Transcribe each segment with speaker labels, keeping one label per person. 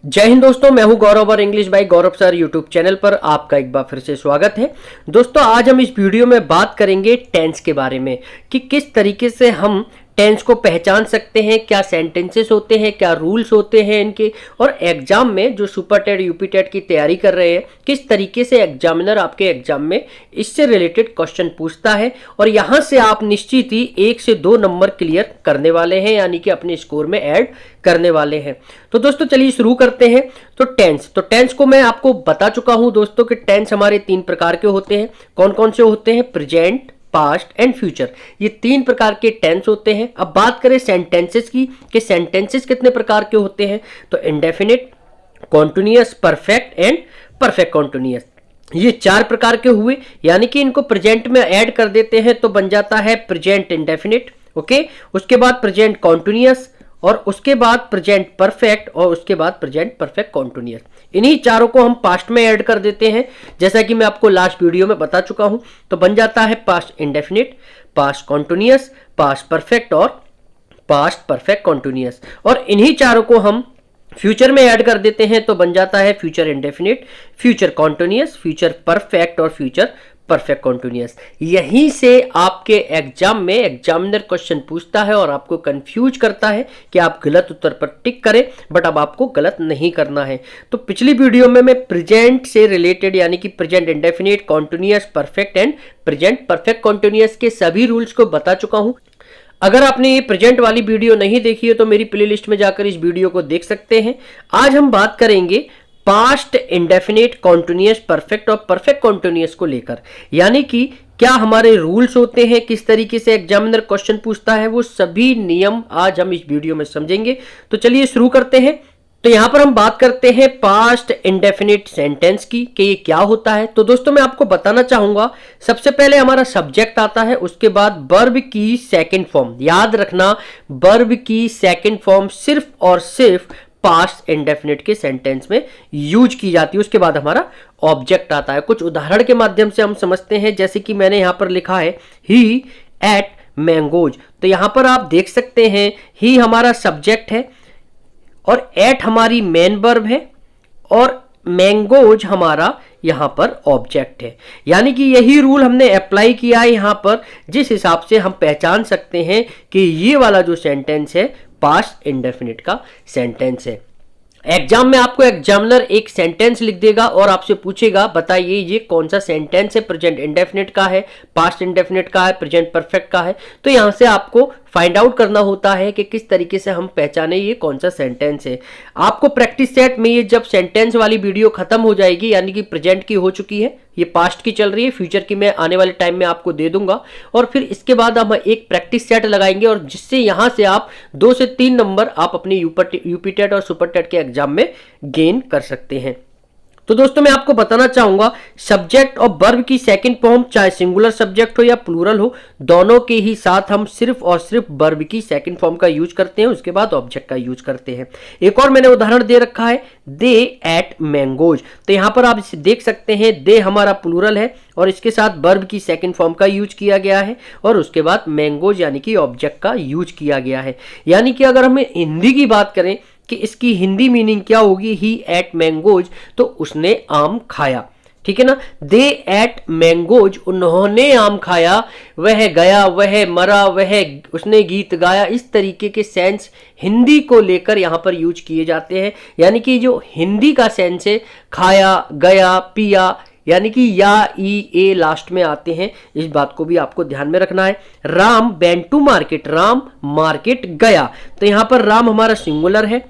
Speaker 1: जय हिंद दोस्तों, मैं हूं गौरव और English by Gaurav sir YouTube channel पर आपका एक बार फिर से स्वागत है। दोस्तों आज हम इस वीडियो में बात करेंगे टेंस के बारे में कि किस तरीके से हम टेंस को पहचान सकते हैं, क्या सेंटेंसेस होते हैं, क्या रूल्स होते हैं इनके, और एग्जाम में जो सुपर टेट यूपी टेट की तैयारी कर रहे हैं किस तरीके से एग्जामिनर आपके एग्जाम में इससे रिलेटेड क्वेश्चन पूछता है और यहां से आप निश्चित ही 1 से 2 नंबर क्लियर करने वाले हैं, यानी कि अपने स्कोर में ऐड करने वाले हैं। तो दोस्तों चलिए शुरू करते हैं। तो टेंस को मैं आपको बता चुका हूं दोस्तों कि टेंस हमारे 3 प्रकार के होते हैं। कौन कौन से होते हैं? प्रेजेंट, पास्ट एंड फ्यूचर, ये 3 प्रकार के टेंस होते हैं। अब बात करें सेंटेंसेस की कि सेंटेंसेस कितने प्रकार के होते हैं, तो indefinite, continuous, perfect and perfect continuous, ये 4 प्रकार के हुए। यानी कि इनको प्रेजेंट में ऐड कर देते हैं तो बन जाता है प्रेजेंट इंडेफिनिट, ओके। उसके बाद प्रेजेंट कॉन्टिन्यूअस, और उसके बाद प्रेजेंट परफेक्ट, और उसके बाद प्रेजेंट परफेक्ट कॉन्टिन्यूअस। इन्हीं चारों को हम पास्ट में ऐड कर देते हैं, जैसा कि मैं आपको लास्ट वीडियो में बता चुका हूं। तो बन जाता है past indefinite, past continuous, past perfect और पास्ट परफेक्ट कॉन्टिन्यूअस। और इन्हीं चारों को हम फ्यूचर में ऐड कर देते हैं तो बन जाता है future indefinite, future continuous, future perfect और फ्यूचर परफेक्ट कॉन्टिन्यूअस। यहीं से आपके एग्जाम में एग्जामिनर क्वेश्चन पूछता है और आपको कंफ्यूज करता है कि आप गलत उत्तर पर टिक करें, बट अब आपको गलत नहीं करना है। तो पिछली वीडियो में मैं प्रेजेंट से रिलेटेड यानी कि present indefinite, continuous, perfect and present perfect continuous के सभी रूल्स को बता चुका हूं। अगर आपने ये प्रेजेंट वाली वीडियो नहीं देखी है तो मेरी प्लेलिस्ट में जाकर इस वीडियो को देख सकते हैं। आज हम बात करेंगे पास्ट इंडेफिनिट, कॉन्टिन्यूअस, परफेक्ट और परफेक्ट कॉन्टिन्यूअस को लेकर, यानी कि क्या हमारे रूल्स होते हैं, किस तरीके से एग्जामिनर क्वेश्चन पूछता है, वो सभी नियम आज हम इस वीडियो में समझेंगे। तो चलिए शुरू करते हैं। तो यहां पर हम बात करते हैं पास्ट इंडेफिनिट सेंटेंस की कि ये क्या होता है। तो दोस्तों मैं आपको बताना चाहूंगा, सबसे पहले हमारा सब्जेक्ट आता है, उसके बाद वर्ब की सेकंड फॉर्म। याद रखना, वर्ब की सेकंड फॉर्म सिर्फ और सिर्फ पास्ट इंडेफिनिट के सेंटेंस में यूज की जाती है। उसके बाद हमारा ऑब्जेक्ट आता है। कुछ उदाहरण के माध्यम से हम समझते हैं, जैसे कि मैंने यहां पर लिखा है ही एट मैंगोज। तो यहां पर आप देख सकते हैं ही हमारा सब्जेक्ट है और एट हमारी मेन वर्ब है और मैंगोज हमारा यहां पर ऑब्जेक्ट है। यानी कि यही रूल हमने अप्लाई किया है यहां पर, जिस हिसाब से हम पहचान सकते हैं कि ये वाला जो सेंटेंस है पास्ट इंडेफिनिट का सेंटेंस है। एग्जाम में आपको एग्जामिनर एक सेंटेंस लिख देगा और आपसे पूछेगा बताइए ये कौन सा सेंटेंस है, प्रेजेंट इंडेफिनिट का है, पास्ट इंडेफिनिट का है, प्रेजेंट परफेक्ट का है। तो यहां से आपको फाइंड आउट करना होता है कि किस तरीके से हम पहचाने ये कौन सा सेंटेंस है। आपको प्रैक्टिस सेट में ये जब सेंटेंस वाली वीडियो खत्म हो जाएगी, यानी कि प्रेजेंट की हो चुकी है, ये पास्ट की चल रही है, फ्यूचर की मैं आने वाले टाइम में आपको दे दूंगा, और फिर इसके बाद हम एक प्रैक्टिस सेट लगाएंगे और जिससे यहां से आप 2 से 3 नंबर आप अपने यूपी टेट और सुपर टेट के एग्जाम में गेन कर सकते हैं। तो दोस्तों मैं आपको बताना चाहूंगा, सब्जेक्ट और वर्ब की सेकंड फॉर्म चाहे सिंगुलर सब्जेक्ट हो या प्लूरल हो, दोनों के ही साथ हम सिर्फ और सिर्फ वर्ब की सेकंड फॉर्म का यूज करते हैं, उसके बाद ऑब्जेक्ट का यूज करते हैं। एक और मैंने उदाहरण दे रखा है, दे एट मैंगोज। तो यहां पर आप इसे देख सकते हैं, दे हमारा प्लूरल है और इसके साथ वर्ब की सेकंड फॉर्म का यूज किया गया है और उसके बाद मैंगोज यानी कि ऑब्जेक्ट का यूज किया गया है। यानी कि अगर हम हिंदी की बात करें कि इसकी हिंदी मीनिंग क्या होगी, ही एट मैंगोज, तो उसने आम खाया, ठीक है ना। दे एट मैंगोज, उन्होंने आम खाया, वह गया, वह मरा, वह उसने गीत गाया। इस तरीके के सेंस हिंदी को लेकर यहां पर यूज किए जाते हैं। यानी कि जो हिंदी का सेंस है, खाया, गया, पिया, यानी कि या ई ए लास्ट में आते हैं, इस बात को भी आपको ध्यान में रखना है। Ram went to market, Ram market गया। तो यहां पर राम हमारा सिंगुलर है,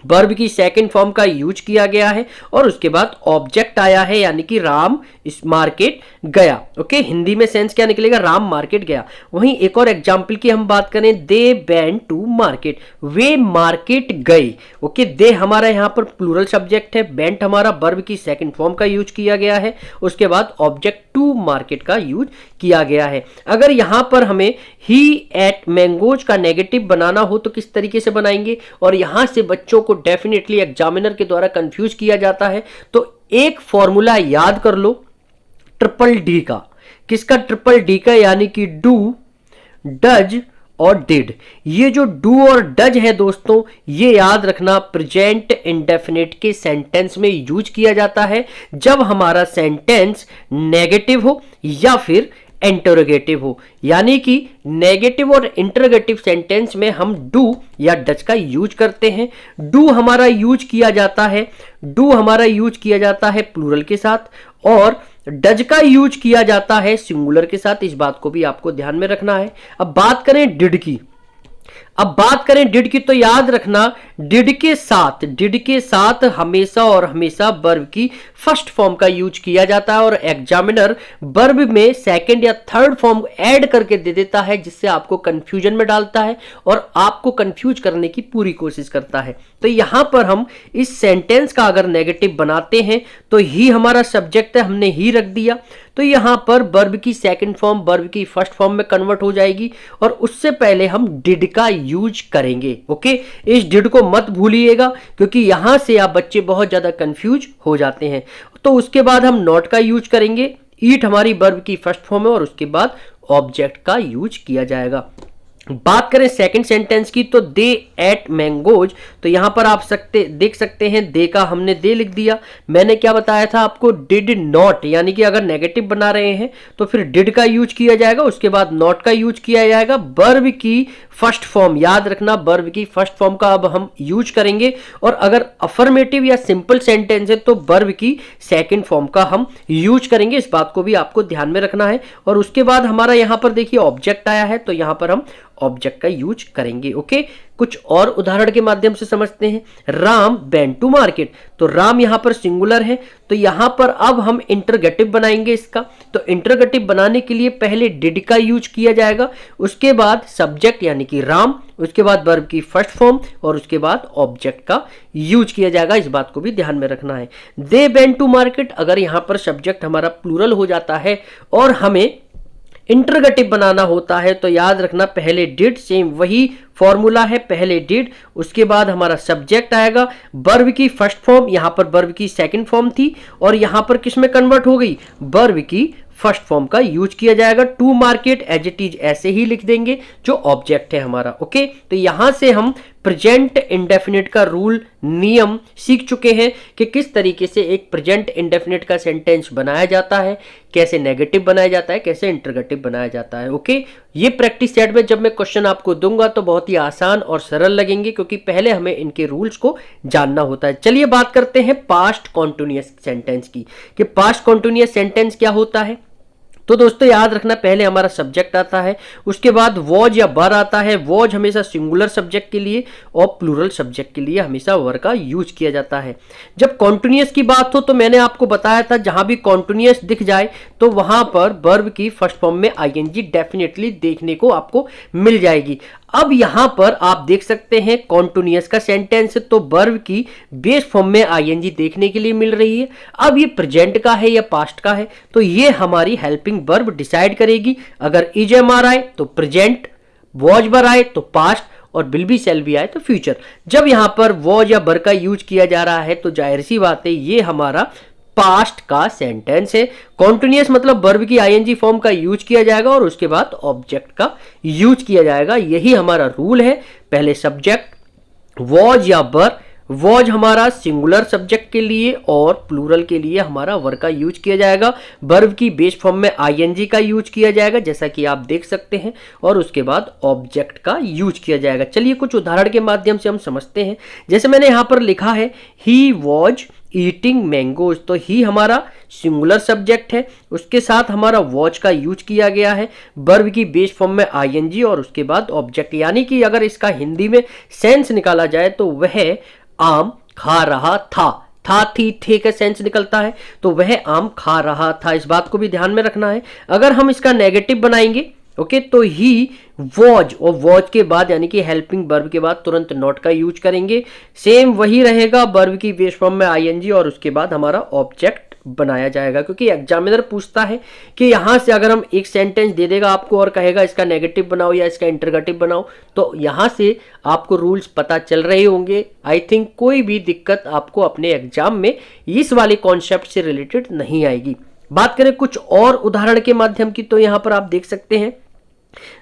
Speaker 1: वर्ब की सेकंड फॉर्म का यूज किया गया है और उसके बाद ऑब्जेक्ट आया है, यानी कि राम इस मार्केट गया। ओके, हिंदी में सेंस क्या निकलेगा, राम मार्केट गया। वहीं एक और एग्जांपल की हम बात करें, दे वेंट टू मार्केट, वे मार्केट गए। ओके, दे हमारा यहां पर प्लूरल सब्जेक्ट है, वेंट हमारा वर्ब की सेकंड फॉर्म का यूज किया गया है, उसके बाद ऑब्जेक्ट टू मार्केट का यूज किया गया है। अगर यहां पर हमें ही एट मैंगोज का नेगेटिव बनाना हो तो किस तरीके से बनाएंगे, और यहां से बच्चों को डेफिनेटली एग्जामिनर के द्वारा कंफ्यूज किया जाता है। तो एक फॉर्मूला याद कर लो, ट्रिपल डी का। किसका? ट्रिपल डी का, यानी कि डू, डज और डिड। ये जो डू और डज है दोस्तों, ये याद रखना प्रेजेंट इंडेफिनिट के सेंटेंस में यूज किया जाता है जब हमारा सेंटेंस नेगेटिव हो या फिर इंटरोगेटिव हो। यानी कि नेगेटिव और इंटरोगेटिव सेंटेंस में हम डू या डज का यूज करते हैं। डू हमारा यूज किया जाता है प्लूरल के साथ और डज का यूज किया जाता है सिंगुलर के साथ। इस बात को भी आपको ध्यान में रखना है। अब बात करें डिड की, तो याद रखना डिड के साथ हमेशा और हमेशा वर्ब की फर्स्ट फॉर्म का यूज किया जाता है और एग्जामिनर वर्ब में सेकंड या थर्ड फॉर्म ऐड करके दे देता है, जिससे आपको कंफ्यूजन में डालता है और आपको कंफ्यूज करने की पूरी कोशिश करता है। तो यहां पर हम इस सेंटेंस का अगर नेगेटिव बनाते हैं तो ही हमारा सब्जेक्ट है, हमने ही रख दिया, तो यहां पर वर्ब की सेकंड फॉर्म वर्ब की फर्स्ट फॉर्म में कन्वर्ट हो जाएगी और उससे पहले हम डिड का यूज करेंगे। ओके, इस डिड को मत भूलिएगा क्योंकि यहां से आप बच्चे बहुत ज्यादा कंफ्यूज हो जाते हैं। तो उसके बाद हम नॉट का यूज करेंगे। ईट हमारी वर्ब की फर्स्ट फॉर्म है और उसके बाद ऑब्जेक्ट का यूज किया जाएगा। बात करें सेकंड सेंटेंस की, तो दे एट मैंगोज, तो यहां पर आप देख सकते हैं दे का हमने दे लिख दिया। मैंने क्या बताया था आपको, डिड नॉट, यानी कि अगर नेगेटिव बना रहे हैं तो फिर डिड का यूज किया जाएगा, उसके बाद नॉट का यूज किया जाएगा। वर्ब की फर्स्ट फॉर्म याद रखना, वर्ब की फर्स्ट फॉर्म का अब हम यूज करेंगे और अगर अफर्मेटिव या सिंपल सेंटेंस है तो वर्ब की सेकंड फॉर्म का हम यूज करेंगे। इस बात को भी आपको ध्यान में रखना है। और उसके बाद हमारा यहां पर देखिए ऑब्जेक्ट आया है, तो यहां पर हम ऑब्जेक्ट का यूज करेंगे। ओके, कुछ और उदाहरण के माध्यम से समझते हैं। राम वेंट टू मार्केट, तो राम यहां पर सिंगुलर है, तो यहां पर अब हम इंटरगेटिव बनाएंगे इसका। तो इंटरगेटिव बनाने के लिए पहले डिड का यूज किया जाएगा, उसके बाद सब्जेक्ट यानी कि राम, उसके बाद वर्ब की फर्स्ट फॉर्म और उसके बाद ऑब्जेक्ट का यूज किया जाएगा। इस बात को भी ध्यान में रखना है। दे वेंट टू मार्केट, अगर यहां पर सब्जेक्ट हमारा प्लूरल हो जाता है और हमें इंटरगेटिव बनाना होता है तो याद रखना पहले डिड, सेम वही फॉर्मूला है, पहले डिड, उसके बाद हमारा सब्जेक्ट आएगा, वर्ब की फर्स्ट फॉर्म, यहां पर वर्ब की सेकंड फॉर्म थी और यहां पर किस में कन्वर्ट हो गई, वर्ब की फर्स्ट फॉर्म का यूज किया जाएगा। To market as it is ऐसे ही लिख देंगे जो ऑब्जेक्ट है हमारा। ओके, तो यहां से हम प्रेजेंट इंडेफिनिट का रूल नियम सीख चुके हैं कि किस तरीके से एक प्रेजेंट इंडेफिनिट का सेंटेंस बनाया जाता है, कैसे नेगेटिव बनाया जाता है, कैसे इंटरगेटिव बनाया जाता है। ओके, ये प्रैक्टिस सेट में जब मैं क्वेश्चन आपको दूंगा तो बहुत ही आसान और सरल लगेंगे क्योंकि पहले हमें इनके रूल्स को जानना होता है। चलिए बात करते हैं पास्ट कॉन्टिन्यूअस सेंटेंस की, कि पास्ट कॉन्टिन्यूअस सेंटेंस क्या होता है। तो दोस्तों याद रखना पहले हमारा सब्जेक्ट आता है, उसके बाद वॉज या वर आता है। वॉज हमेशा सिंगुलर सब्जेक्ट के लिए और प्लूरल सब्जेक्ट के लिए हमेशा वर का यूज किया जाता है। जब कॉन्टिन्यूअस की बात हो तो मैंने आपको बताया था जहां भी कॉन्टिन्यूअस दिख जाए तो वहां पर वर्ब की फर्स्ट फॉर्म में आईएनजी डेफिनेटली देखने को आपको मिल जाएगी। अब यहां पर आप देख सकते हैं कॉन्टिन्यूअस का सेंटेंस तो वर्ब की बेस फॉर्म में आईएनजी देखने के लिए मिल रही है। अब ये प्रेजेंट का है या पास्ट का है तो ये हमारी हेल्पिंग वर्ब डिसाइड करेगी। अगर इज एम आर आए तो प्रेजेंट, वॉज वर आए तो पास्ट और विल बी शैल बी आए तो फ्यूचर। जब यहां पर वॉज या वर का यूज किया जा रहा है तो जाहिर सी बात है ये हमारा पास्ट का सेंटेंस है। कॉन्टिन्यूअस मतलब वर्ब की आईएनजी फॉर्म का यूज किया जाएगा और उसके बाद ऑब्जेक्ट का यूज किया जाएगा। यही हमारा रूल है। पहले सब्जेक्ट वॉज या वर, वॉज हमारा सिंगुलर सब्जेक्ट के लिए और प्लूरल के लिए हमारा वर का यूज किया जाएगा। वर्ब की बेस फॉर्म में आईएनजी का यूज किया जाएगा जैसा कि आप देख सकते हैं और उसके बाद ऑब्जेक्ट का यूज किया जाएगा। चलिए कुछ उदाहरण के माध्यम से हम समझते हैं। जैसे मैंने यहां पर लिखा है ही वॉज ईटिंग मैंगोज, तो ही हमारा सिंगुलर सब्जेक्ट है, उसके साथ हमारा वॉच का यूज किया गया है। वर्ब की बेस फॉर्म में आईएनजी और उसके बाद ऑब्जेक्ट, यानी कि अगर इसका हिंदी में सेंस निकाला जाए तो वह आम खा रहा था थी थे का सेंस निकलता है तो वह आम खा रहा था। इस बात को भी ध्यान में रखना है। अगर हम इसका नेगेटिव बनाएंगे ओके तो ही वॉज, और वॉज के बाद यानी कि हेल्पिंग वर्ब के बाद तुरंत नॉट का यूज करेंगे। सेम वही रहेगा, वर्ब की बेस फॉर्म में आईएनजी और उसके बाद हमारा ऑब्जेक्ट बनाया जाएगा। क्योंकि एग्जामिनर पूछता है कि यहां से अगर हम एक सेंटेंस दे देगा आपको और कहेगा इसका नेगेटिव बनाओ या इसका इंटरगेटिव बनाओ, तो यहां से आपको रूल्स पता चल रहे होंगे। आई थिंक कोई भी दिक्कत आपको अपने एग्जाम में इस वाले कॉन्सेप्ट से रिलेटेड नहीं आएगी। बात करें कुछ और उदाहरण के माध्यम की तो यहां पर आप देख सकते हैं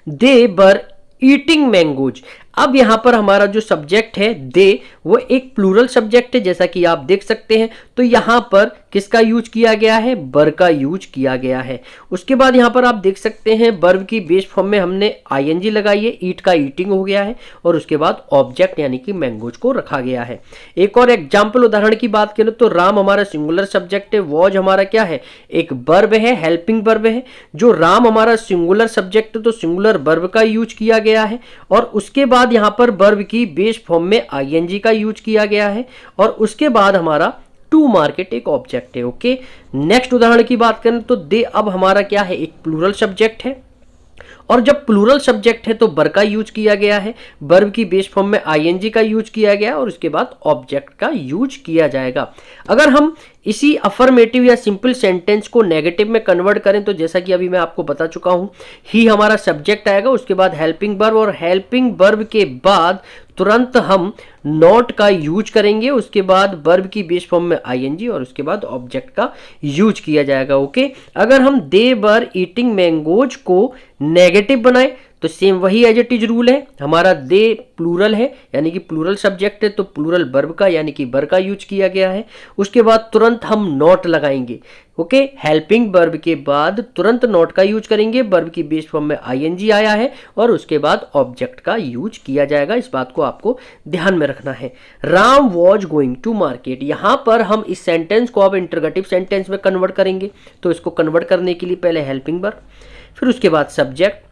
Speaker 1: दे वर ईटिंग मैंगोज। अब यहां पर हमारा जो सब्जेक्ट है दे, वो एक प्लूरल सब्जेक्ट है जैसा कि आप देख सकते हैं। तो यहां पर किसका यूज किया गया है, बर का यूज किया गया है। उसके बाद यहां पर आप देख सकते हैं वर्ब की बेस फॉर्म में हमने आईएनजी लगाई है, ईट का ईटिंग हो गया है और उसके बाद ऑब्जेक्ट यानी कि मैंगोज को रखा गया है। एक और एग्जाम्पल उदाहरण की बात करें तो राम हमारा सिंगुलर सब्जेक्ट है, वॉज हमारा क्या है, एक वर्ब है, हेल्पिंग वर्ब है। जो राम हमारा सिंगुलर सब्जेक्ट है तो सिंगुलर वर्ब का यूज किया गया है और उसके बाद यहां पर वर्ब की बेस फॉर्म में आईएनजी का यूज किया गया है और उसके बाद हमारा टू मार्केट एक ऑब्जेक्ट है। ओके, नेक्स्ट उदाहरण की बात करें तो दे अब हमारा क्या है, एक प्लूरल सब्जेक्ट है और जब प्लूरल सब्जेक्ट है तो बर का यूज किया गया है, वर्ब की बेस फॉर्म में आईएनजी का यूज किया गया और उसके बाद ऑब्जेक्ट का यूज किया जाएगा। अगर हम इसी अफर्मेटिव या सिंपल सेंटेंस को नेगेटिव में कन्वर्ट करें तो जैसा कि अभी मैं आपको बता चुका हूं, ही हमारा सब्जेक्ट आएगा, उसके बाद हेल्पिंग वर्ब और हेल्पिंग वर्ब के बाद तुरंत हम नॉट का यूज करेंगे, उसके बाद वर्ब की बेस फॉर्म में आईएनजी और उसके बाद ऑब्जेक्ट का यूज किया जाएगा। ओके, अगर हम दे वर ईटिंग मैंगोज को नेगेटिव बनाए तो सेम वही एज इट इज रूल है। हमारा दे प्लूरल है यानी कि प्लूरल सब्जेक्ट है तो प्लूरल वर्ब का यानी कि बर का यूज किया गया है। उसके बाद तुरंत हम नॉट लगाएंगे। ओके, हेल्पिंग वर्ब के बाद तुरंत नॉट का यूज करेंगे, वर्ब की बेस फॉर्म में आईएनजी आया है और उसके बाद ऑब्जेक्ट का यूज किया जाएगा। इस बात को आपको ध्यान में रखना है। Ram was going to market, यहां पर हम इस सेंटेंस को अब इंटरोगेटिव सेंटेंस में कन्वर्ट करेंगे। तो इसको कन्वर्ट करने के लिए पहले हेल्पिंग वर्ब, फिर उसके बाद सब्जेक्ट,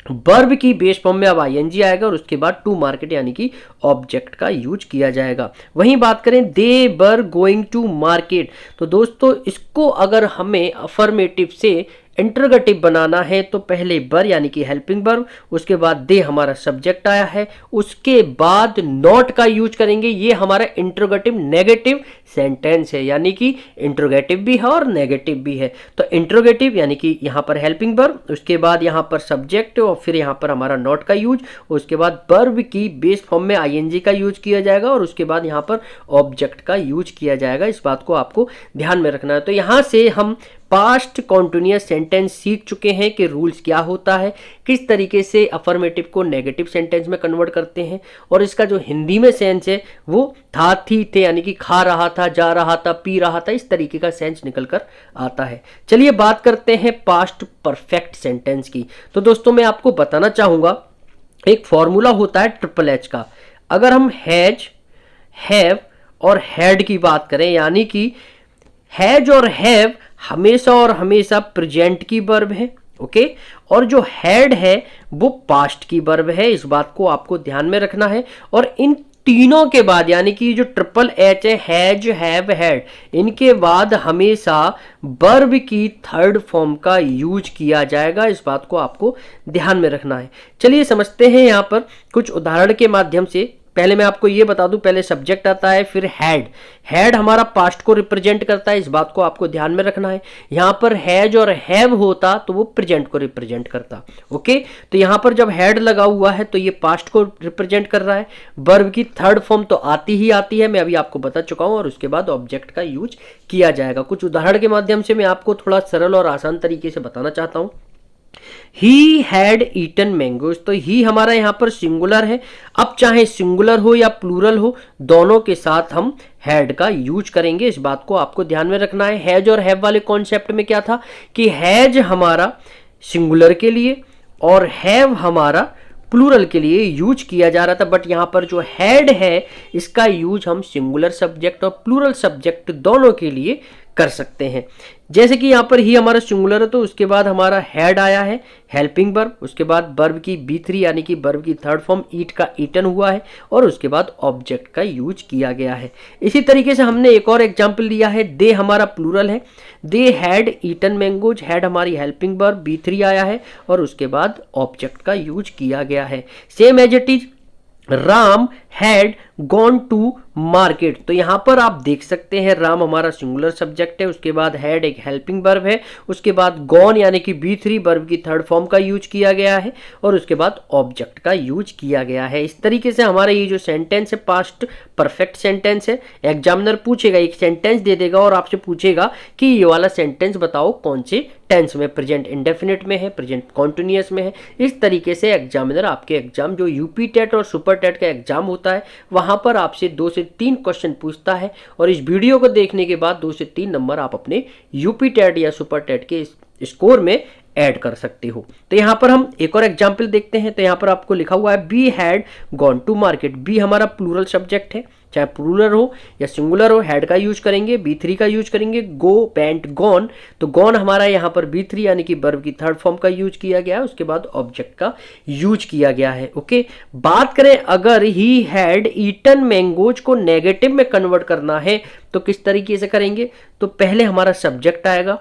Speaker 1: वर्ब की बेस फॉर्म में अब आईएनजी आएगा और उसके बाद टू मार्केट यानी कि ऑब्जेक्ट का यूज किया जाएगा। वहीं बात करें दे वर गोइंग टू मार्केट, तो दोस्तों इसको अगर हमें अफर्मेटिव से इंटरोगेटिव बनाना है तो पहले बर यानी कि हेल्पिंग वर्ब, उसके बाद दे हमारा सब्जेक्ट आया है, उसके बाद नॉट का यूज करेंगे। ये हमारा इंटरोगेटिव नेगेटिव सेंटेंस है यानी कि इंटरोगेटिव भी है और नेगेटिव भी है। तो इंटरोगेटिव यानी कि यहां पर हेल्पिंग वर्ब, उसके बाद यहां पर सब्जेक्ट और फिर यहां पर हमारा नॉट का यूज, उसके बाद वर्ब की बेस फॉर्म में आईएनजी का यूज किया जाएगा और उसके बाद यहां पर ऑब्जेक्ट का यूज किया जाएगा। इस बात को आपको ध्यान में रखना है। तो यहां से हम पास्ट कॉन्टिन्यूअस सेंटेंस सीख चुके हैं कि रूल्स क्या होता है, किस तरीके से अफर्मेटिव को नेगेटिव सेंटेंस में कन्वर्ट करते हैं और इसका जो हिंदी में सेंस है वो था, थी, थे यानी कि खा रहा था, जा रहा था, पी रहा था, इस तरीके का सेंस निकल कर आता है। चलिए बात करते हैं पास्ट परफेक्ट सेंटेंस की। तो दोस्तों मैं आपको बताना चाहूंगा, एक फॉर्मूला होता है ट्रिपल एच का। अगर हम हैज, हैव और हैड की बात करें यानी कि हैज और हैव हमेशा और हमेशा प्रेजेंट की वर्ब है। ओके, और जो हैड है वो पास्ट की वर्ब है। इस बात को आपको ध्यान में रखना है। और इन तीनों के बाद यानी कि जो ट्रिपल एच है, हैज, हैव, हैड, इनके बाद हमेशा वर्ब की थर्ड फॉर्म का यूज किया जाएगा। इस बात को आपको ध्यान में रखना है। चलिए समझते हैं यहां पर कुछ उदाहरण के माध्यम से। पहले मैं आपको ये बता दूं, पहले सब्जेक्ट आता है फिर हैड। हैड हमारा पास्ट को रिप्रेजेंट करता है, इस बात को आपको ध्यान में रखना है। यहां पर हैज और हैव होता तो वो प्रेजेंट को रिप्रेजेंट करता। ओके, तो यहां पर जब हैड लगा हुआ है तो ये पास्ट को रिप्रेजेंट कर रहा है। वर्ब की थर्ड फॉर्म तो आती ही आती है, मैं अभी आपको बता चुका हूं, और उसके बाद ऑब्जेक्ट का यूज किया जाएगा। कुछ उदाहरण के माध्यम से मैं आपको थोड़ा सरल और आसान तरीके से बताना चाहता हूं। ही हैड ईटन मैंगोज, तो ही हमारा यहां पर सिंगुलर है। अब चाहे सिंगुलर हो या प्लूरल हो, दोनों के साथ हम हैड का यूज करेंगे। इस बात को आपको ध्यान में रखना है। हैज और हैव वाले कॉन्सेप्ट में क्या था कि हैज हमारा सिंगुलर के लिए और हैव हमारा प्लूरल के लिए यूज किया जा रहा था, बट यहां पर जो हैड है इसका यूज हम सिंगुलर सब्जेक्ट और प्लूरल सब्जेक्ट दोनों के लिए कर सकते हैं। जैसे कि यहाँ पर ही हमारा सिंगुलर है तो उसके बाद हमारा हैड आया है, हेल्पिंग वर्ब, उसके बाद वर्ब की B3 यानी कि वर्ब की थर्ड फॉर्म ईट का ईटन हुआ है और उसके बाद ऑब्जेक्ट का यूज किया गया है। इसी तरीके से हमने एक और एग्जांपल लिया है, दे हमारा प्लूरल है, they had eaten mangoes, had हमारी हेल्पिंग वर्ब, B3 आया है और उसके बाद ऑब्जेक्ट का यूज किया गया है। Same as it is Ram had gone to market, तो यहां पर आप देख सकते हैं राम हमारा सिंगुलर सब्जेक्ट है, उसके बाद हैड एक हेल्पिंग वर्ब है, उसके बाद गॉन यानी कि B3 वर्ब की थर्ड फॉर्म का यूज किया गया है और उसके बाद ऑब्जेक्ट का यूज किया गया है। इस तरीके से हमारा ये जो सेंटेंस है पास्ट परफेक्ट सेंटेंस है। एग्जामिनर पूछेगा, एक सेंटेंस दे देगा और आपसे पूछेगा कि ये वाला सेंटेंस बताओ कौन से टेंस में, प्रेजेंट इंडेफिनिट में है, प्रेजेंट कॉन्टिन्यूअस में है। इस तरीके से एग्जामिनर आपके एग्जाम जो यूपी टेट और सुपर टेट का एग्जाम होता है वहां पर आपसे 2 से 3 क्वेश्चन पूछता है, और इस वीडियो को देखने के बाद 2 से 3 नंबर आप अपने यूपी टेट या सुपर टेट के स्कोर में ऐड कर सकते हो। तो यहाँ पर हम एक और एग्जाम्पल देखते हैं। तो यहाँ पर आपको लिखा हुआ है we had gone to market. We हमारा प्लूरल सब्जेक्ट है, चाहे प्लूरल हो या सिंगुलर हो, हैड का यूज करेंगे, B3 का यूज करेंगे। गो, वेंट, गॉन, तो गॉन हमारा यहाँ पर B3 यानी कि वर्ब की थर्ड फॉर्म का यूज किया गया है, उसके बाद ऑब्जेक्ट का यूज किया गया है। ओके, बात करें अगर ही हैड ईटन मैंगोज को नेगेटिव में कन्वर्ट करना है तो किस तरीके से करेंगे। तो पहले हमारा सब्जेक्ट आएगा,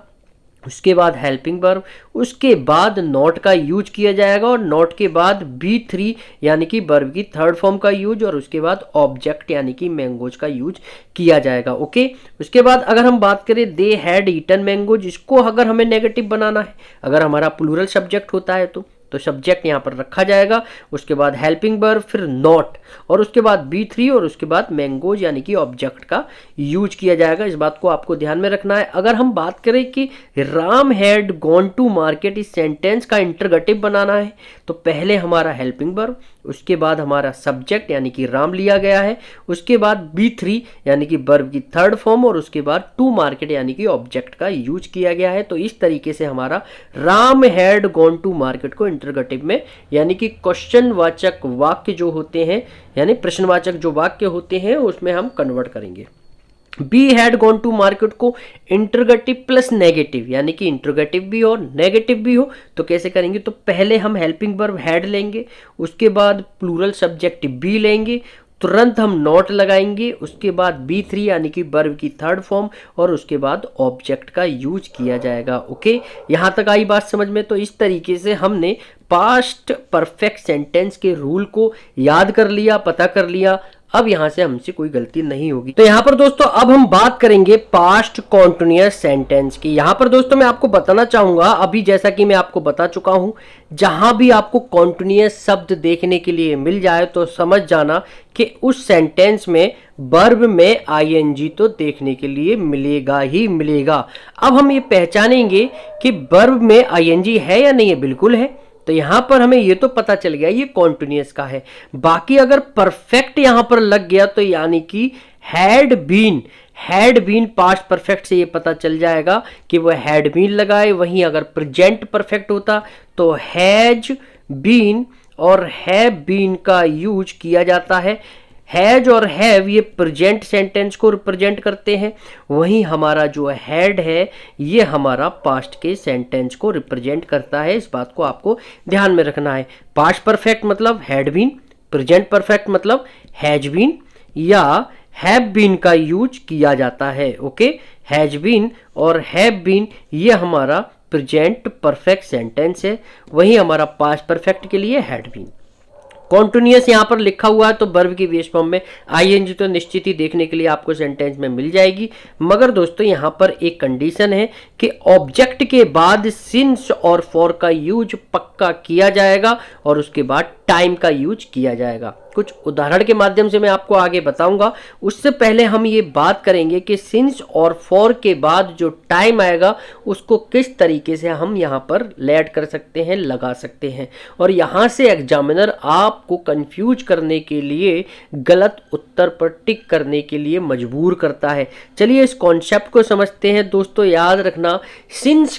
Speaker 1: उसके बाद हेल्पिंग वर्ब, उसके बाद नॉट का यूज किया जाएगा, और नॉट के बाद B3 यानी कि वर्ब की थर्ड फॉर्म का यूज, और उसके बाद ऑब्जेक्ट यानी कि मैंगोज का यूज किया जाएगा। ओके, उसके बाद अगर हम बात करें दे हैड ईटन मैंगोज, इसको अगर हमें नेगेटिव बनाना है, अगर हमारा प्लूरल सब्जेक्ट होता है तो सब्जेक्ट यहाँ पर रखा जाएगा, उसके बाद हेल्पिंग वर्ब, फिर नॉट, और उसके बाद B3, और उसके बाद मैंगोज यानी कि ऑब्जेक्ट का यूज किया जाएगा। इस बात को आपको ध्यान में रखना है। अगर हम बात करें कि Ram had gone to market, इस सेंटेंस का इंटरगेटिव बनाना है तो पहले हमारा हेल्पिंग वर्ब, उसके बाद हमारा सब्जेक्ट यानी कि राम लिया गया है, उसके बाद B3 यानी कि वर्ब की थर्ड फॉर्म, और उसके बाद टू मार्केट यानी कि ऑब्जेक्ट का यूज किया गया है। तो इस तरीके से हमारा Ram had gone to market को इंटरगेटिव में यानी कि क्वेश्चन वाचक वाक्य जो होते हैं, यानी प्रश्नवाचक जो वाक्य होते हैं, उसमें हम कन्वर्ट करेंगे। We had gone to market को इंटरगेटिव प्लस नेगेटिव, यानी कि इंटरगेटिव भी हो नेगेटिव भी हो, तो कैसे करेंगे। तो पहले हम हेल्पिंग वर्ब हैड लेंगे, उसके बाद प्लूरल सब्जेक्ट बी लेंगे, तुरंत हम नॉट लगाएंगे, उसके बाद B3 यानी कि वर्ब की थर्ड फॉर्म, और उसके बाद ऑब्जेक्ट का यूज किया जाएगा। ओके, यहां तक आई बात समझ में। तो इस तरीके से हमने पास्ट परफेक्ट सेंटेंस के रूल को याद कर लिया, पता कर लिया। अब यहां से हमसे कोई गलती नहीं होगी। तो यहां पर दोस्तों अब हम बात करेंगे पास्ट कॉन्टिन्यूअस सेंटेंस की। यहां पर दोस्तों मैं आपको बताना चाहूंगा, अभी जैसा कि मैं आपको बता चुका हूं, जहां भी आपको कॉन्टिन्यूअस शब्द देखने के लिए मिल जाए तो समझ जाना कि उस सेंटेंस में वर्ब में ING तो देखने के लिए मिलेगा ही मिलेगा। अब हम ये पहचानेंगे कि वर्ब में ING है या नहीं है। बिल्कुल है। तो यहां पर हमें ये तो पता चल गया ये कॉन्टिन्यूअस का है। बाकी अगर परफेक्ट यहां पर लग गया तो यानी कि हैड बीन पास्ट परफेक्ट से ये पता चल जाएगा कि वो हैड बीन लगाए। वहीं अगर प्रेजेंट परफेक्ट होता तो हैज बीन और हैव बीन का यूज किया जाता है। हैज और हैव ये प्रेजेंट सेंटेंस को रिप्रेजेंट करते हैं, वहीं हमारा जो हैड है ये हमारा पास्ट के सेंटेंस को रिप्रेजेंट करता है। इस बात को आपको ध्यान में रखना है। पास्ट परफेक्ट मतलब हैड बीन, प्रेजेंट परफेक्ट मतलब हैज बीन या हैव बीन का यूज किया जाता है। ओके, हैज बीन और हैव बीन ये हमारा प्रेजेंट परफेक्ट सेंटेंस है, वहीं हमारा पास्ट परफेक्ट के लिए हैड बीन। कॉन्टिन्यूअस यहाँ पर लिखा हुआ है तो वर्ब की बेस फॉर्म में ING तो निश्चित ही देखने के लिए आपको सेंटेंस में मिल जाएगी। मगर दोस्तों यहाँ पर एक कंडीशन है कि ऑब्जेक्ट के बाद सिंस और फॉर का यूज पक्का किया जाएगा, और उसके बाद टाइम का यूज किया जाएगा। कुछ उदाहरण के माध्यम से मैं आपको आगे बताऊंगा। उससे पहले हम ये बात करेंगे कि सिंस और फॉर के बाद जो टाइम आएगा उसको किस तरीके से हम यहाँ पर ऐड कर सकते हैं, लगा सकते हैं, और यहाँ से एग्जामिनर आपको कंफ्यूज करने के लिए, गलत उत्तर पर टिक करने के लिए मजबूर करता है। चलिए इस कॉन्सेप्ट को समझते हैं। दोस्तों याद रखना, सिंस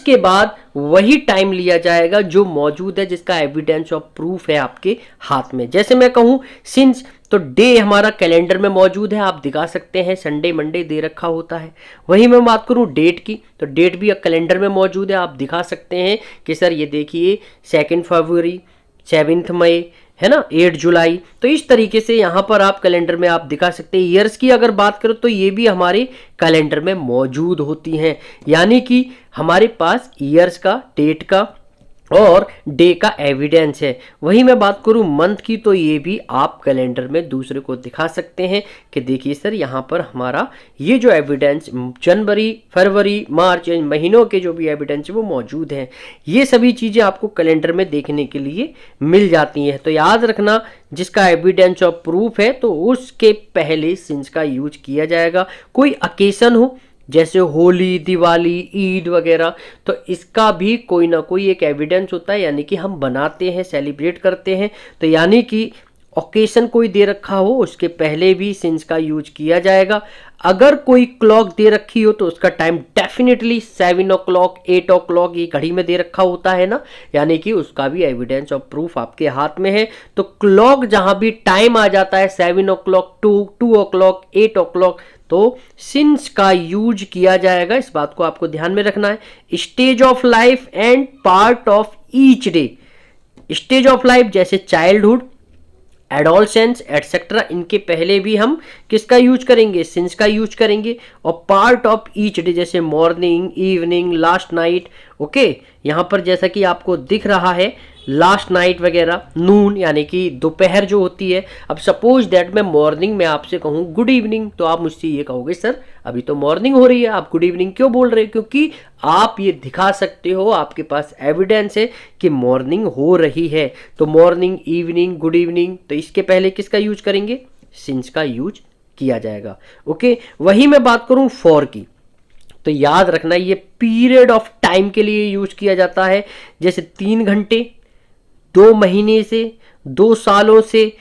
Speaker 1: के बाद वही टाइम लिया जाएगा जो मौजूद है, जिसका एविडेंस ऑफ प्रूफ है आपके हाथ में। जैसे मैं कहूं सिंस, तो डे हमारा कैलेंडर में मौजूद है, आप दिखा सकते हैं, संडे मंडे दे रखा होता है। वहीं मैं बात करूं डेट की, तो डेट भी कैलेंडर में मौजूद है, आप दिखा सकते हैं कि सर ये देखिए 2 फरवरी, 7 मई, है ना, 8 जुलाई। तो इस तरीके से यहाँ पर आप कैलेंडर में आप दिखा सकते हैं। ईयर्स की अगर बात करो तो ये भी हमारे कैलेंडर में मौजूद होती हैं, यानी कि हमारे पास ईयर्स का, डेट का और डे का एविडेंस है। वहीं मैं बात करूं मंथ की, तो ये भी आप कैलेंडर में दूसरे को दिखा सकते हैं कि देखिए सर यहाँ पर हमारा ये जो एविडेंस जनवरी, फरवरी, मार्च इन महीनों के जो भी एविडेंस है वो मौजूद हैं। ये सभी चीज़ें आपको कैलेंडर में देखने के लिए मिल जाती हैं। तो याद रखना, जिसका एविडेंस ऑफ प्रूफ है तो उसके पहले सिंस का यूज किया जाएगा। कोई अकेशन हो जैसे होली, दिवाली, ईद वगैरह, तो इसका भी कोई ना कोई एक एविडेंस होता है, यानी कि हम बनाते हैं, सेलिब्रेट करते हैं। तो यानी कि ओकेशन कोई दे रखा हो उसके पहले भी सिंस का यूज किया जाएगा। अगर कोई क्लॉक दे रखी हो तो उसका टाइम डेफिनेटली 7 o'clock 8 o'clock ये घड़ी में दे रखा होता है ना, यानी कि उसका भी एविडेंस और प्रूफ आपके हाथ में है। तो क्लॉक जहां भी टाइम आ जाता है 7 o'clock 2 o'clock 8 o'clock, तो सिंस का यूज किया जाएगा। इस बात को आपको ध्यान में रखना है। Stage of life and part of each day, stage of life जैसे चाइल्डहुड, एडोलसेंस एटसेट्रा, इनके पहले भी हम किसका यूज करेंगे, सिंस का यूज करेंगे। और पार्ट ऑफ ईच डे जैसे morning, evening, last night. Okay, यहां पर जैसा कि आपको दिख रहा है लास्ट नाइट वगैरह, नून यानी कि दोपहर जो होती है। अब सपोज दैट मैं मॉर्निंग में आपसे कहूँ गुड इवनिंग, तो आप मुझसे ये कहोगे सर अभी तो मॉर्निंग हो रही है, आप गुड इवनिंग क्यों बोल रहे हैं? क्योंकि आप ये दिखा सकते हो, आपके पास एविडेंस है कि मॉर्निंग हो रही है। तो मॉर्निंग, इवनिंग, गुड इवनिंग, तो इसके पहले किसका यूज करेंगे, सिंस का यूज किया जाएगा। ओके, वही मैं बात करूं फॉर की, तो याद रखना ये पीरियड ऑफ टाइम के लिए यूज किया जाता है। जैसे 3 घंटे, 2 महीने से, 2 सालों से,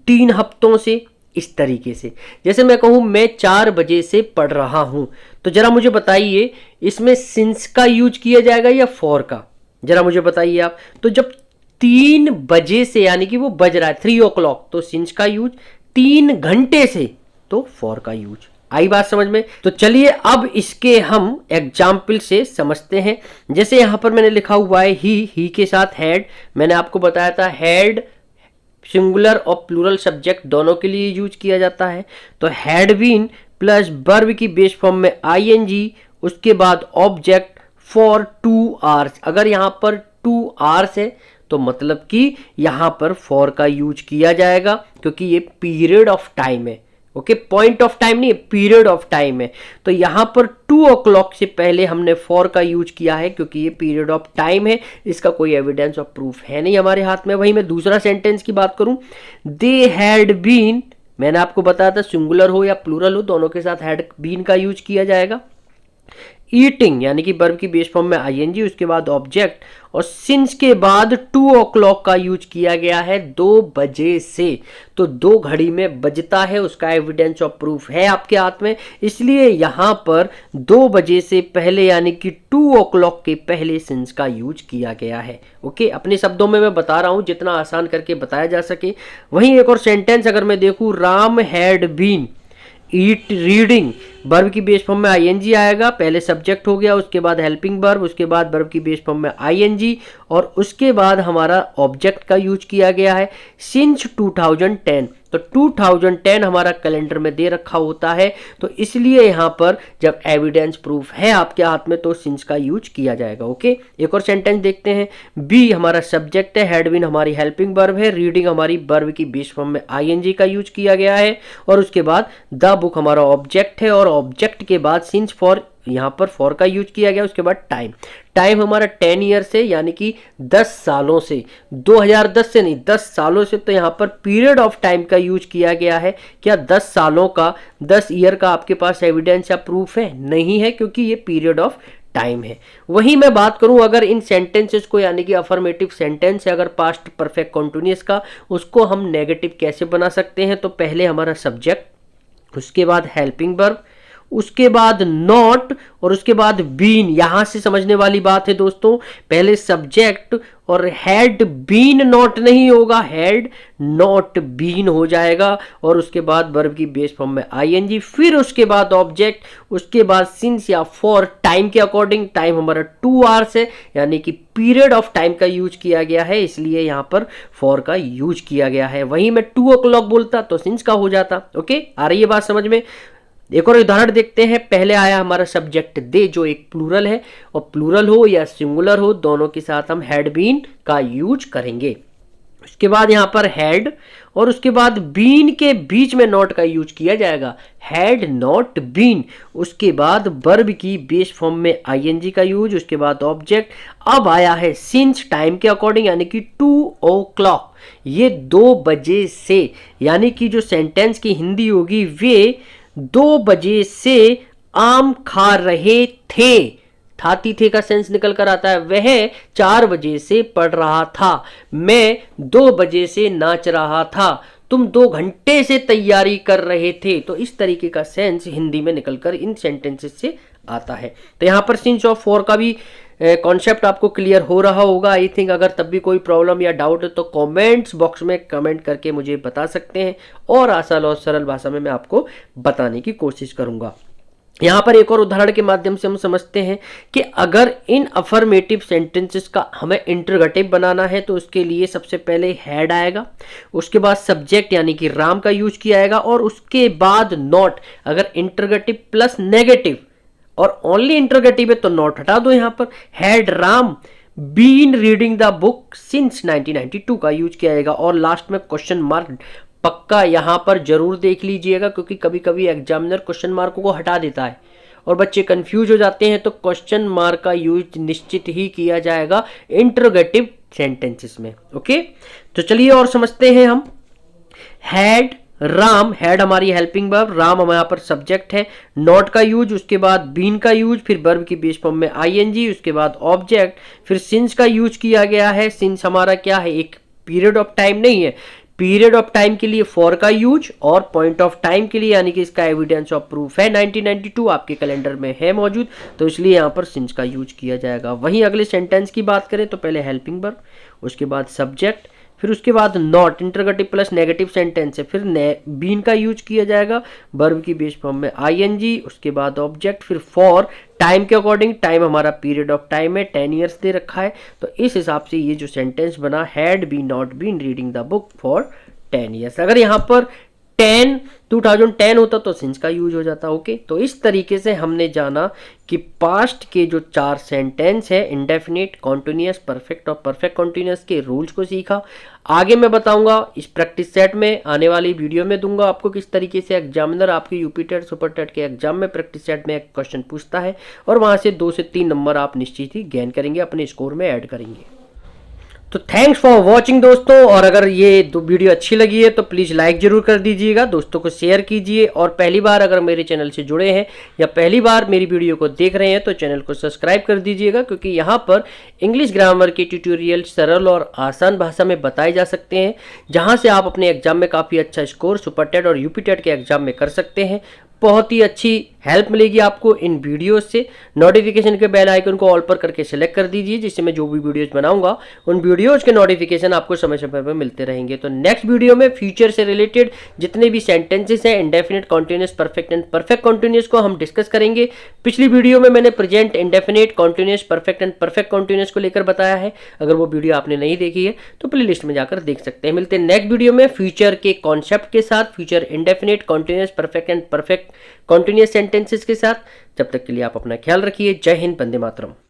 Speaker 1: 3 हफ्तों से, इस तरीके से। जैसे मैं कहूं मैं 4 बजे से पढ़ रहा हूं, तो जरा मुझे बताइए इसमें सिंस का यूज किया जाएगा या फॉर का, जरा मुझे बताइए आप। तो जब 3 बजे से यानी कि वो बज रहा है 3 o'clock, तो सिंस का यूज, 3 घंटे से तो फॉर का यूज। आई बात समझ में? तो चलिए अब इसके हम एग्जाम्पल से समझते हैं। जैसे यहां पर मैंने लिखा हुआ है ही के साथ हैड, मैंने आपको बताया था हैड सिंगुलर और प्लूरल सब्जेक्ट दोनों के लिए यूज किया जाता है। तो हैड बीन प्लस वर्ब की बेस फॉर्म में आईएनजी, उसके बाद ऑब्जेक्ट फॉर 2 hours। अगर यहां पर 2 hours है तो मतलब कि यहां पर फॉर का यूज किया जाएगा, क्योंकि ये पीरियड ऑफ टाइम है। ओके, पॉइंट ऑफ टाइम नहीं है, पीरियड ऑफ टाइम है। तो यहां पर 2 o'clock से पहले हमने फॉर का यूज किया है, क्योंकि ये पीरियड ऑफ टाइम है। इसका कोई एविडेंस और प्रूफ है नहीं हमारे हाथ में। वहीं मैं दूसरा सेंटेंस की बात करूं, दे हैड बीन, मैंने आपको बताया था सिंगुलर हो या प्लूरल हो दोनों के साथ हैड बीन का यूज किया जाएगा। ईटिंग यानी कि वर्ब की बेस फॉर्म में आईएनजी, उसके बाद ऑब्जेक्ट, और सिंस के बाद 2 o'clock का यूज किया गया है 2 बजे से। तो 2 घड़ी में बजता है, उसका एविडेंस और प्रूफ है आपके हाथ में। इसलिए यहां पर 2 बजे से पहले यानी कि 2 o'clock के पहले सिंस का यूज किया गया है। ओके, अपने शब्दों में मैं बता रहा हूं जितना आसान करके बताया जा सके। वहीं एक और सेंटेंस अगर मैं देखूं, Ram had been eat reading, verb की बेस फॉर्म में आईएनजी आएगा, पहले सब्जेक्ट हो गया, उसके बाद हेल्पिंग वर्ब, उसके बाद वर्ब की बेस फॉर्म में आईएनजी, और उसके बाद हमारा ऑब्जेक्ट का यूज किया गया है सिंस 2010। तो 2010 हमारा कैलेंडर में दे रखा होता है, तो इसलिए यहां पर जब एविडेंस प्रूफ है आपके हाथ में तो सिंस का यूज किया जाएगा। ओके, एक और सेंटेंस देखते हैं। बी हमारा सब्जेक्ट है, हैड बीन हमारी हेल्पिंग वर्ब है, रीडिंग हमारी वर्ब की बेस फॉर्म में आईएनजी का यूज किया गया है, और उसके बाद द बुक हमारा ऑब्जेक्ट है, और ऑब्जेक्ट के बाद सिंस फॉर, यहां पर फॉर का यूज किया गया। उसके बाद टाइम, टाइम हमारा 10 ईयर से यानी कि 10 सालों से, 2010 से नहीं 10 सालों से, तो यहां पर पीरियड ऑफ टाइम का यूज किया गया है। क्या 10 सालों का, 10 ईयर का आपके पास एविडेंस या प्रूफ है? नहीं है, क्योंकि ये पीरियड ऑफ टाइम है। वहीं मैं बात करूं अगर इन सेंटेंसेस को, यानी कि अफर्मेटिव सेंटेंस है अगर पास्ट परफेक्ट कंटिन्यूअस का, उसको हम नेगेटिव कैसे बना सकते हैं? तो पहले हमारा सब्जेक्ट, उसके बाद हेल्पिंग वर्ब, उसके बाद नॉट, और उसके बाद बीन। यहां से समझने वाली बात है दोस्तों, पहले सब्जेक्ट और हैड बीन नॉट नहीं होगा, हैड नॉट बीन हो जाएगा, और उसके बाद वर्ब की बेस फॉर्म में आईएनजी, फिर उसके बाद ऑब्जेक्ट, उसके बाद सिंस या फॉर टाइम के अकॉर्डिंग। टाइम हमारा 2 hours है, यानी कि पीरियड ऑफ टाइम का यूज किया गया है, इसलिए यहां पर फॉर का यूज किया गया है। वहीं मैं 2 o'clock बोलता तो सिंस का हो जाता। ओके, आ रही है बात समझ में? एक और उदाहरण देखते हैं। पहले आया हमारा सब्जेक्ट दे, जो एक प्लूरल है, और प्लूरल हो या सिंगुलर हो दोनों के साथ हम हैड बीन का यूज करेंगे। उसके बाद यहां पर हैड, और उसके बाद बीन के बीच में नॉट का यूज किया जाएगा, हैड नॉट बीन। उसके बाद वर्ब की बेस फॉर्म में आईएनजी का यूज, उसके बाद ऑब्जेक्ट। अब आया है सिंस, टाइम के अकॉर्डिंग यानी कि 2 o'clock, ये 2 बजे से, यानी कि जो सेंटेंस की हिंदी होगी वे 2 बजे से आम खा रहे थे, थाती थे का सेंस निकल कर आता है। वह 4 बजे से पढ़ रहा था, मैं 2 बजे से नाच रहा था, तुम 2 घंटे से तैयारी कर रहे थे। तो इस तरीके का सेंस हिंदी में निकलकर इन सेंटेंसेस से आता है। तो यहां पर सिंस ऑफ फॉर का भी कॉन्सेप्ट आपको क्लियर हो रहा होगा आई थिंक। अगर तब भी कोई प्रॉब्लम या डाउट है तो कमेंट्स बॉक्स में कमेंट करके मुझे बता सकते हैं और आसान और सरल भाषा में मैं आपको बताने की कोशिश करूंगा। यहां पर एक और उदाहरण के माध्यम से हम समझते हैं कि अगर इन अफर्मेटिव सेंटेंसेस का हमें इंटरोगेटिव बनाना है तो उसके लिए सबसे पहले हैड आएगा, उसके बाद सब्जेक्ट यानी कि राम का यूज किया जाएगा और उसके बाद नॉट। अगर इंटरोगेटिव प्लस नेगेटिव और ओनली इंटरोगेटिव है तो नॉट हटा दो। यहां पर had Ram been reading the book since 1992 का यूज किया जाएगा और लास्ट में क्वेश्चन मार्क पक्का यहां पर जरूर देख लीजिएगा, क्योंकि कभी कभी एग्जामिनर क्वेश्चन मार्क को हटा देता है और बच्चे कंफ्यूज हो जाते हैं। तो क्वेश्चन मार्क का यूज निश्चित ही किया जाएगा इंटरोगेटिव सेंटेंसेस में। ओके, तो चलिए और समझते हैं हम। हैड राम, हैड हमारी हेल्पिंग वर्ब, राम हमारे यहाँ पर सब्जेक्ट है, नॉट का यूज, उसके बाद बीन का यूज, फिर वर्ब की बेस फॉर्म में आईएनजी, उसके बाद ऑब्जेक्ट, फिर सिंस का यूज किया गया है। सिंस हमारा क्या है, एक पीरियड ऑफ टाइम नहीं है, पीरियड ऑफ टाइम के लिए फॉर का यूज और पॉइंट ऑफ टाइम के लिए यानी कि इसका एविडेंस ऑफ प्रूफ है 1992 आपके कैलेंडर में है मौजूद, तो इसलिए यहां पर सिंस का यूज किया जाएगा। वहीं अगले सेंटेंस की बात करें तो पहले हेल्पिंग वर्ब, उसके बाद सब्जेक्ट, फिर उसके बाद not, interrogative plus negative sentence है, फिर बीन का यूज किया जाएगा, वर्ब की बेस फॉर्म में आईएनजी, उसके बाद ऑब्जेक्ट, फिर फॉर, टाइम के अकॉर्डिंग, टाइम हमारा पीरियड ऑफ टाइम है, 10 ईयर्स दे रखा है, तो इस हिसाब से ये जो सेंटेंस बना had be not been reading the book for 10 years. अगर यहाँ पर 2010 होता तो सिंस का यूज हो जाता। ओके, तो इस तरीके से हमने जाना कि पास्ट के जो 4 सेंटेंस है इंडेफिनिट, कॉन्टिन्यूअस, परफेक्ट और परफेक्ट कॉन्टिन्यूअस के रूल्स को सीखा। आगे मैं बताऊंगा इस प्रैक्टिस सेट में, आने वाली वीडियो में दूंगा आपको किस तरीके से एग्जामिनर आपके यूपी टेट सुपर टेट के एग्जाम में प्रैक्टिस सेट में एक क्वेश्चन पूछता है और वहां से 2 से 3 नंबर आप निश्चित ही गेन करेंगे, अपने स्कोर में ऐड करेंगे। तो थैंक्स फॉर वॉचिंग दोस्तों, और अगर ये वीडियो अच्छी लगी है तो प्लीज़ लाइक जरूर कर दीजिएगा, दोस्तों को शेयर कीजिए और पहली बार अगर मेरे चैनल से जुड़े हैं या पहली बार मेरी वीडियो को देख रहे हैं तो चैनल को सब्सक्राइब कर दीजिएगा, क्योंकि यहाँ पर इंग्लिश ग्रामर के ट्यूटोरियल सरल और आसान भाषा में बताए जा सकते हैं, जहाँ से आप अपने एग्जाम में काफ़ी अच्छा स्कोर सुपर टेट और यूपी टेट के एग्जाम में कर सकते हैं। बहुत ही अच्छी हेल्प मिलेगी आपको इन वीडियोस से। नोटिफिकेशन के बेल आइकन को ऑल पर करके सेलेक्ट कर दीजिए, जिससे मैं जो भी वीडियोस बनाऊंगा उन वीडियोस के नोटिफिकेशन आपको समय समय पर मिलते रहेंगे। तो नेक्स्ट वीडियो में फ्यूचर से रिलेटेड जितने भी सेंटेंसेस हैं indefinite, continuous, perfect and perfect continuous को हम डिस्कस करेंगे। पिछली वीडियो में मैंने present, indefinite, continuous, perfect and perfect continuous को लेकर बताया है। अगर वो वीडियो आपने नहीं देखी है तो प्ले लिस्ट में जाकर देख सकते हैं। मिलते हैं नेक्स्ट वीडियो में फ्यूचर के कॉन्सेप्ट के साथ, future indefinite, continuous, perfect and perfect continuous sentences के साथ। जब तक के लिए आप अपना ख्याल रखिए। जय हिंद, वंदे मातरम।